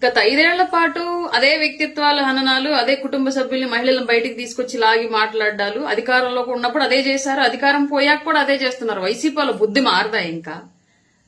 గత 5 ఏళ్ల పాటు అదే వ్యక్తిత్వాల హననాలు, అదే కుటుంబ సభ్యుల్ని మహిళలను బయటికి తీసుకొచ్చి లాగి మాట్లాడాలు, అధికారంలో ఉన్నప్పుడు అదే చేశారు, అధికారం పోయాక కూడా అదే చేస్తున్నారు. వైసీపీ వాళ్ళ బుద్ధి మారదా? ఇంకా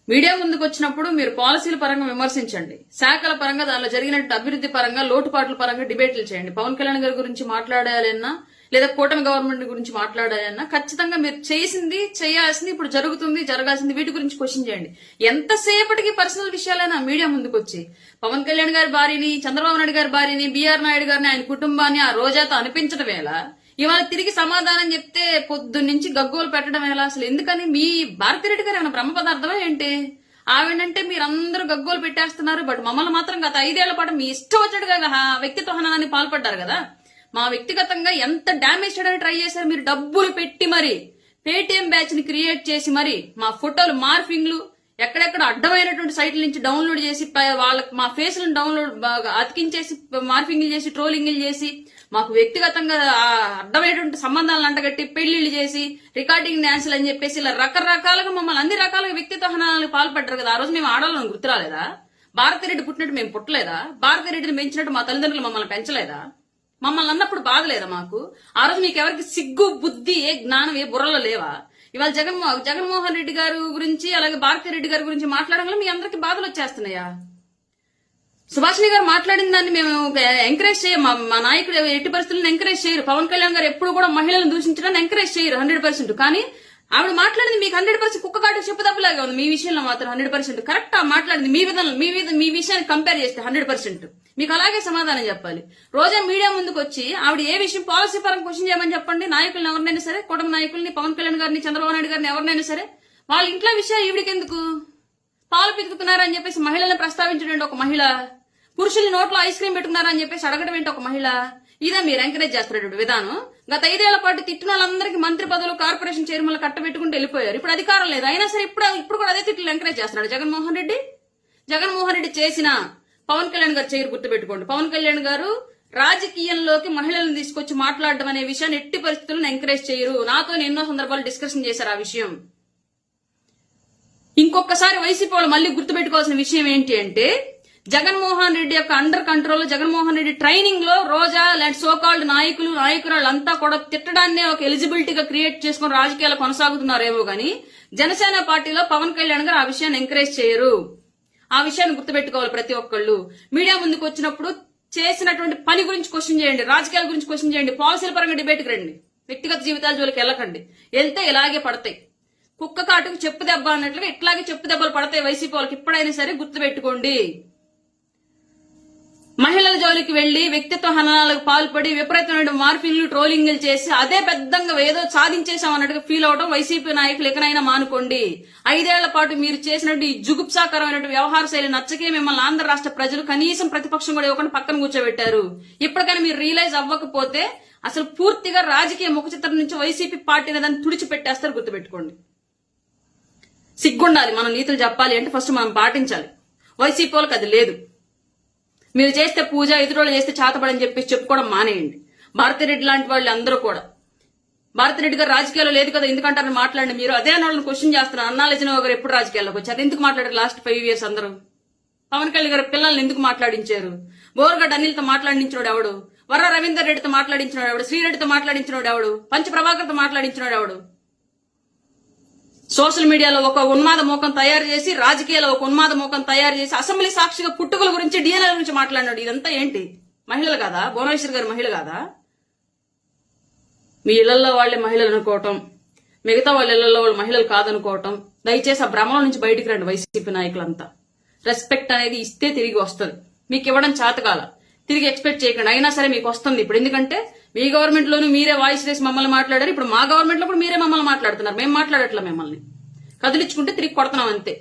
మీడియా ముందుకు వచ్చినప్పుడు మీరు పాలసీల పరంగా విమర్శించండి, శాఖల పరంగా దానిలో జరిగినట్టు అభివృద్ధి పరంగా లోటుపాట్ల పరంగా డిబేట్లు చేయండి. పవన్ కళ్యాణ్ గారి గురించి మాట్లాడాలన్నా లేదా కూటమి గవర్నమెంట్ గురించి మాట్లాడాలన్నా ఖచ్చితంగా మీరు చేసింది, చేయాల్సింది, ఇప్పుడు జరుగుతుంది, జరగాల్సింది వీటి గురించి క్వశ్చన్ చేయండి. ఎంతసేపటికి పర్సనల్ విషయాలైనా మీడియా ముందుకు వచ్చి పవన్ కళ్యాణ్ గారి భార్యని, చంద్రబాబు నాయుడు గారి భార్యని, బీఆర్ నాయుడు గారిని, ఆయన కుటుంబాన్ని ఆ రోజాతో అనిపించడం ఎలా? ఇవాళ తిరిగి సమాధానం చెప్తే పొద్దున్నుంచి గగ్గోలు పెట్టడం ఎలా? అసలు ఎందుకని? మీ భారతిరెడ్డి గారు ఏమైనా బ్రహ్మ పదార్థమా ఏంటి? ఆవిడంటే మీరందరూ గగ్గోలు పెట్టేస్తున్నారు, బట్ మమ్మల్ని మాత్రం గత 5 ఏళ్ల పాటు మీ ఇష్టం వచ్చినట్టుగా వ్యక్తిత్వ హననాన్ని పాల్పడ్డారు కదా. మా వ్యక్తిగతంగా ఎంత డ్యామేజ్ చేయడానికి ట్రై చేశారు మీరు. డబ్బులు పెట్టి మరి పేటిఎం బ్యాచ్ ని క్రియేట్ చేసి మరి మా ఫోటోలు మార్ఫింగ్లు ఎక్కడెక్కడ అడ్డమైనటువంటి సైట్ల నుంచి డౌన్లోడ్ చేసి వాళ్ళకి మా ఫేస్లను డౌన్లోడ్ అతికించేసి మార్ఫింగ్లు చేసి ట్రోలింగ్లు చేసి మాకు వ్యక్తిగతంగా అడ్డమైనటువంటి సంబంధాలను అంటగట్టి పెళ్లిళ్లు చేసి రికార్డింగ్ డాన్సులు అని చెప్పేసి ఇలా రకరకాలుగా మమ్మల్ని అన్ని రకాలుగా వ్యక్తిత్వ హననాలకు పాల్పడ్డారు కదా. ఆ రోజు మేము ఆడాలని గుర్తురాలేదా? భారతిరెడ్డి పుట్టినట్టు మేము పుట్టలేదా? భారతిరెడ్డిని పెంచినట్టు మా తల్లిదండ్రులు మమ్మల్ని పెంచలేదా? మమ్మల్ని అన్నప్పుడు బాధలేదా మాకు? ఆ రోజు మీకు ఎవరికి సిగ్గు, బుద్ధి, ఏ జ్ఞానం, ఏ బుర్రలో లేవా? ఇవాళ జగన్మోహన్ రెడ్డి గారి గురించి అలాగే భారతిరెడ్డి గారి గురించి మాట్లాడడంలో మీ అందరికి బాధలు వచ్చేస్తున్నాయా? సుభాషిణి గారు మాట్లాడిన దాన్ని మేము ఎంకరేజ్ చేయం. మా నాయకుడు ఎట్టి పరిస్థితులను ఎంకరేజ్ చేయరు. పవన్ కళ్యాణ్ గారు ఎప్పుడు కూడా మహిళలను దూషించడానికి ఎంకరేజ్ చేయరు 100%. కానీ ఆవిడ మాట్లాడింది మీకు 100% కుక్కగాటు చెప్పుదప్పులాగా ఉంది. మీ విషయంలో మాత్రం 100% కరెక్ట్. మాట్లాడింది మీ విధానం, మీ విషయాన్ని కంపేర్ చేస్తే 100% మీకు అలాగే సమాధానం చెప్పాలి. రోజా మీడియా ముందుకు వచ్చి ఆవిడ ఏ విషయం పాలసీ పరంగా క్వశ్చన్ చేయమని చెప్పండి. నాయకులను ఎవరినైనా సరే, కూటమి నాయకుల్ని, పవన్ కళ్యాణ్ గారిని, చంద్రబాబు నాయుడు గారిని ఎవరినైనా సరే, వాళ్ళ ఇంట్లో విషయాలు ఈవిడికెందుకు? పాలు పితుకుతున్నారని చెప్పేసి మహిళలను ప్రస్తావించడం ఒక మహిళ, పురుషుల్ని నోట్లో ఐస్ క్రీమ్ పెట్టుకున్నారని చెప్పేసి అడగడం ఏంటి ఒక మహిళ? ఇదే మీరు ఎంకరేజ్ చేస్తున్నటువంటి విధానం. గత 5 ఏళ్ల పాటు తిట్టిన వాళ్ళందరికీ మంత్రి పదవులు, కార్పొరేషన్ చైర్మన్లు కట్టబెట్టుకుంటూ వెళ్ళిపోయారు. ఇప్పుడు అధికారం లేదు, అయినా సరే ఇప్పుడు కూడా అదే తిట్లు ఎంకరేజ్ చేస్తున్నాడు జగన్మోహన్ రెడ్డి. జగన్మోహన్ రెడ్డి చేసిన పవన్ కళ్యాణ్ గారు చేయరు, గుర్తుపెట్టుకోండి. పవన్ కళ్యాణ్ గారు రాజకీయంలోకి మహిళలను తీసుకొచ్చి మాట్లాడడం అనే విషయాన్ని ఎట్టి పరిస్థితులను ఎంకరేజ్ చేయరు. నాతో ఎన్నో సందర్భాలు డిస్కషన్ చేశారు ఆ విషయం. ఇంకొకసారి వైసీపీ వాళ్ళు మళ్ళీ గుర్తుపెట్టుకోవాల్సిన విషయం ఏంటి అంటే, జగన్మోహన్ రెడ్డి యొక్క under control, Jaganmohan Reddy training లో రోజా లాంటి సోకాల్డ్ నాయకులు, నాయకురాళ్ళంతా కూడా తిట్టడాన్నే ఒక ఎలిజిబిలిటీగా క్రియేట్ చేసుకుని రాజకీయాలు కొనసాగుతున్నారేమో గానీ జనసేన పార్టీలో పవన్ కళ్యాణ్ గారు ఆ విషయాన్ని ఎంకరేజ్ చేయరు. ఆ విషయాన్ని గుర్తుపెట్టుకోవాలి ప్రతి ఒక్కళ్ళు. మీడియా ముందుకు వచ్చినప్పుడు చేసినటువంటి పని గురించి క్వశ్చన్ చేయండి, రాజకీయాల గురించి క్వశ్చన్ చేయండి, పాలసీల పరంగా డిబేట్కి రండి. వ్యక్తిగత జీవితాల జోలికి వెళ్ళకండి. వెళ్తే ఇలాగే పడతాయి. కుక్క కాటుకు చెప్పు దెబ్బ అన్నట్లుగా ఇట్లాగే చెప్పు దెబ్బలు పడతాయి వైసీపీ వాళ్ళకి. ఇప్పుడైనా సరే గుర్తుపెట్టుకోండి. మహిళల జోలికి వెళ్లి వ్యక్తిత్వ హననాలకు పాల్పడి విపరీతమైన మార్ఫింగ్లు, ట్రోలింగ్లు చేసి అదే పెద్దంగా ఏదో సాధించేశాం అన్నట్టుగా ఫీల్ అవడం వైసీపీ నాయకులు ఎక్కడైనా మానుకోండి. 5 ఏళ్ల పాటు మీరు చేసినట్టు ఈ జుగుప్సాకరమైన వ్యవహార శైలి నచ్చకే మిమ్మల్ని ఆంధ్ర రాష్ట్ర ప్రజలు కనీసం ప్రతిపక్షం కూడా ఇవ్వకుండా పక్కన కూర్చోబెట్టారు. ఇప్పటికైనా మీరు రియలైజ్ అవ్వకపోతే అసలు పూర్తిగా రాజకీయ ముఖ చిత్రం నుంచి వైసీపీ పార్టీని దాన్ని తుడిచిపెట్టేస్తారు, గుర్తుపెట్టుకోండి. సిగ్గుండాలి. మనం నీతులు చెప్పాలి అంటే ఫస్ట్ మనం పాటించాలి. వైసీపీ వాళ్ళకి అది లేదు. మీరు చేస్తే పూజ, ఎదురోళ్ళు చేస్తే చేతపడని చెప్పేసి చెప్పుకోవడం మానేయండి. భారతిరెడ్డి లాంటి వాళ్ళు అందరూ కూడా, భారతిరెడ్డి గారు రాజకీయాల్లో లేదు కదా ఎందుకంటారని మాట్లాడండి. మీరు అదే వాళ్ళని క్వశ్చన్ చేస్తున్నారు. అన్నాలజన గారు ఎప్పుడు రాజకీయాల్లోకి వచ్చారు? ఎందుకు మాట్లాడారు లాస్ట్ 5 years అందరూ? పవన్ కళ్యాణ్ గారు పిల్లల్ని ఎందుకు మాట్లాడించారు? బోర్గడ్డ అనిల్తో మాట్లాడించినోడు ఎవడు? వర్ర రవీందర్ రెడ్డితో మాట్లాడించినోడు ఎవడు? శ్రీరెడ్డితో మాట్లాడించినోడు ఎవడు? పంచ ప్రభాకర్తో మాట్లాడించినోడు ఎవడు? సోషల్ మీడియాలో ఒక ఉన్మాద మోకం తయారు చేసి, రాజకీయాల్లో ఒక ఉన్మాద మోకం తయారు చేసి, అసెంబ్లీ సాక్షిగా పుట్టుకల గురించి, డిఎన్ఏ గురించి మాట్లాడినాడు. ఇదంతా ఏంటి? మహిళలు కాదా? భువనేశ్వర్ గారు మహిళ కాదా? మీ ఇళ్లలో వాళ్లే మహిళలు అనుకోవటం, మిగతా వాళ్ళ ఇళ్లలో వాళ్ళు మహిళలు కాదనుకోవటం. దయచేసి ఆ భ్రమల నుంచి బయటికి రండి వైసీపీ నాయకులంతా. రెస్పెక్ట్ అనేది ఇస్తే తిరిగి వస్తుంది. మీకు ఇవ్వడం చేతకాల, తిరిగి ఎక్స్పెక్ట్ చేయకండి. అయినా సరే మీకు వస్తుంది ఇప్పుడు. ఎందుకంటే మీ గవర్నమెంట్ లోనూ మీరే వాయిస్ రేసి మమ్మల్ని మాట్లాడారు. ఇప్పుడు మా గవర్నమెంట్ లో కూడా మీరే మమ్మల్ని మాట్లాడుతున్నారు. మేము మాట్లాడట్లా. మిమ్మల్ని కదిలించుకుంటే తిరిగి కొడుతున్నాం అంతే.